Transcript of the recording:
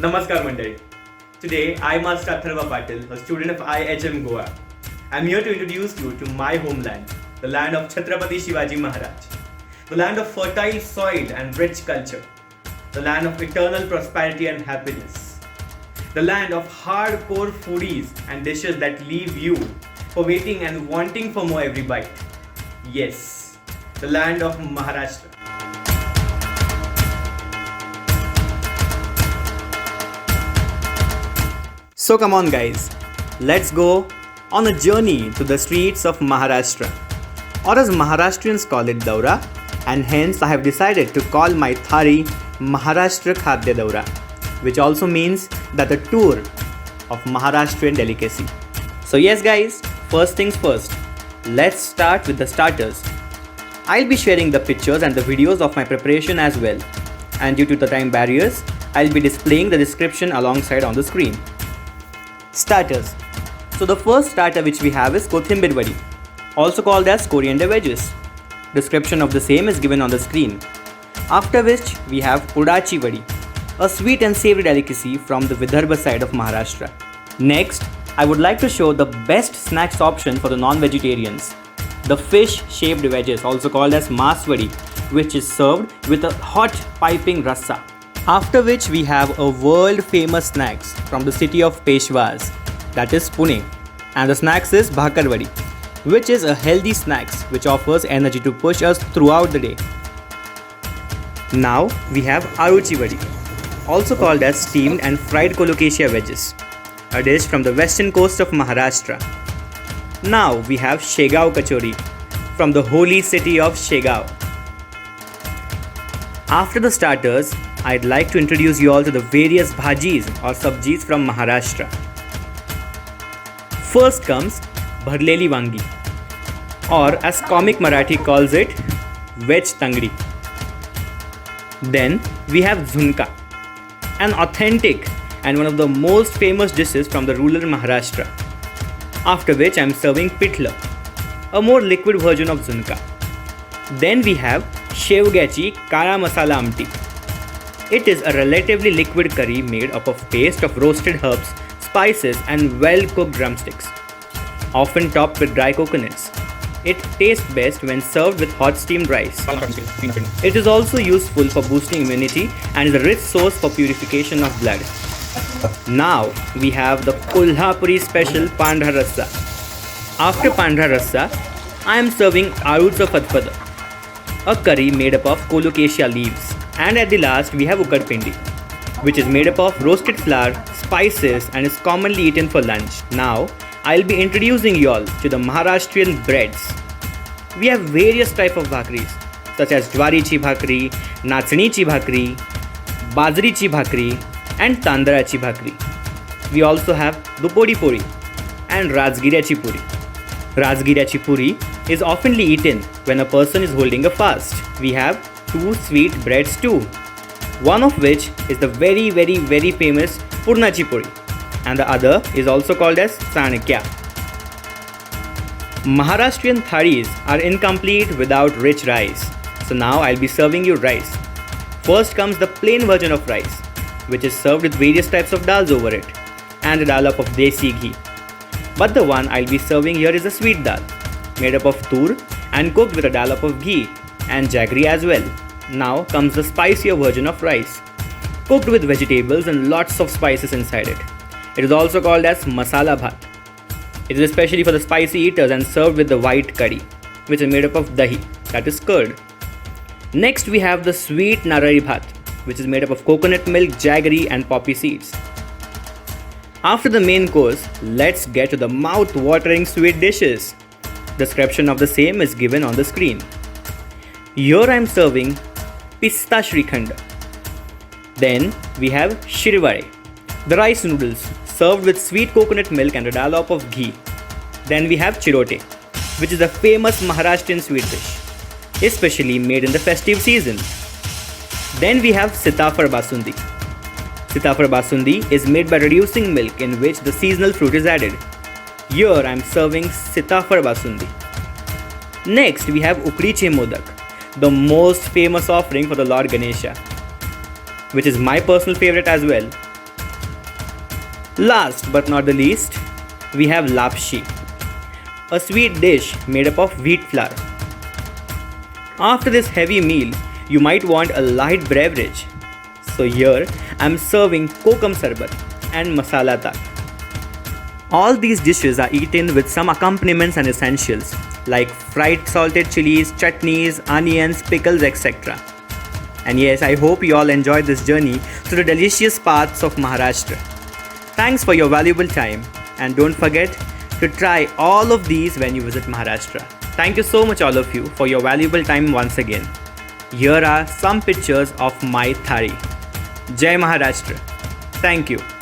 Namaskar Mandai. Today I, Master Atharva Patil, a student of IHM Goa. I'm here to introduce you to my homeland, the land of Chhatrapati Shivaji Maharaj, the land of fertile soil and rich culture, the land of eternal prosperity and happiness, the land of hardcore foodies and dishes that leave you for waiting and wanting for more every bite. Yes, the land of Maharashtra. So come on guys, let's go on a journey to the streets of Maharashtra, or as Maharashtrians call it Daura, and hence I have decided to call my thari Maharashtra Khadya Daura, which also means that a tour of Maharashtrian delicacy. So yes guys, first things first, let's start with the starters. I'll be sharing the pictures and the videos of my preparation as well, and due to the time barriers, I'll be displaying the description alongside on the screen. Starters. So the first starter which we have is Kothimbir Vadi, also called as coriander wedges. Description of the same is given on the screen. After which we have Udachi Vadi, a sweet and savory delicacy from the Vidarbha side of Maharashtra. Next, I would like to show the best snacks option for the non-vegetarians. The fish shaped wedges, also called as Mas Vadi, which is served with a hot piping rasa. After which we have a world famous snacks from the city of Peshwas, that is Pune, and the snacks is Bhakar Vadi, which is a healthy snacks which offers energy to push us throughout the day. Now we have Aruchi Vadi, also called as steamed and fried colocasia wedges, a dish from the western coast of Maharashtra. Now we have Shegao Kachori from the holy city of Shegao. After the starters, I'd like to introduce you all to the various bhajis or sabjis from Maharashtra. First comes Bharleli Wangi, or as comic Marathi calls it, veg tangdi. Then we have Zunka, an authentic and one of the most famous dishes from the rural Maharashtra. After which I am serving Pitla, a more liquid version of Zunka. Then we have Shevgachi Kara Masala Amti. It is a relatively liquid curry made up of paste of roasted herbs, spices and well-cooked drumsticks, often topped with dry coconuts. It tastes best when served with hot steamed rice. It is also useful for boosting immunity and is a rich source for purification of blood. Now we have the Kolhapuri special Pandhra Rasa. After Pandhra Rasa, I am serving Arudsa Fadfada, a curry made up of colocasia leaves. And at the last we have Ukkad Pindi, which is made up of roasted flour, spices and is commonly eaten for lunch. Now I'll be introducing you all to the Maharashtrian breads. We have various type of bhakris such as Jwarichi Bhakri, Nachnichi Bhakri, Bajrichi Bhakri and Tandarachi Bhakri. We also have Dupodi Puri and Rajgiriachi Puri. Rajgiriachi Puri is oftenly eaten when a person is holding a fast. We have two sweet breads too, one of which is the very famous Purnachi Puri and the other is also called as Chanakya. Maharashtrian tharis are incomplete without rich rice, so now I'll be serving you rice. First comes the plain version of rice, which is served with various types of dals over it and a dollop of desi ghee. But the one I'll be serving here is a sweet dal made up of tur and cooked with a dollop of ghee and jaggery as well. Now comes the spicier version of rice, cooked with vegetables and lots of spices inside it. It is also called as masala bhat. It is especially for the spicy eaters and served with the white curry, which is made up of dahi, that is curd. Next we have the sweet narari bhat, which is made up of coconut milk, jaggery and poppy seeds. After the main course, let's get to the mouth-watering sweet dishes. Description of the same is given on the screen. Here I am serving Pista Shrikhand. Then we have Shirvare, the rice noodles served with sweet coconut milk and a dollop of ghee. Then we have Chirote, which is a famous Maharashtrian sweet dish, especially made in the festive season. Then we have Sitafar Basundi. Sitafar Basundi is made by reducing milk in which the seasonal fruit is added. Here I am serving Sitafar Basundi. Next we have Ukdiche Modak, the most famous offering for the Lord Ganesha, which is my personal favorite as well. Last but not the least, we have lapshi, a sweet dish made up of wheat flour. After this heavy meal, you might want a light beverage. So here I'm serving kokum sarbat and masala tak. All these dishes are eaten with some accompaniments and essentials like fried salted chilies, chutneys, onions, pickles, etc. And yes, I hope you all enjoyed this journey through the delicious paths of Maharashtra. Thanks for your valuable time, and don't forget to try all of these when you visit Maharashtra. Thank you so much all of you for your valuable time once again. Here are some pictures of my thari. Jai Maharashtra. Thank you.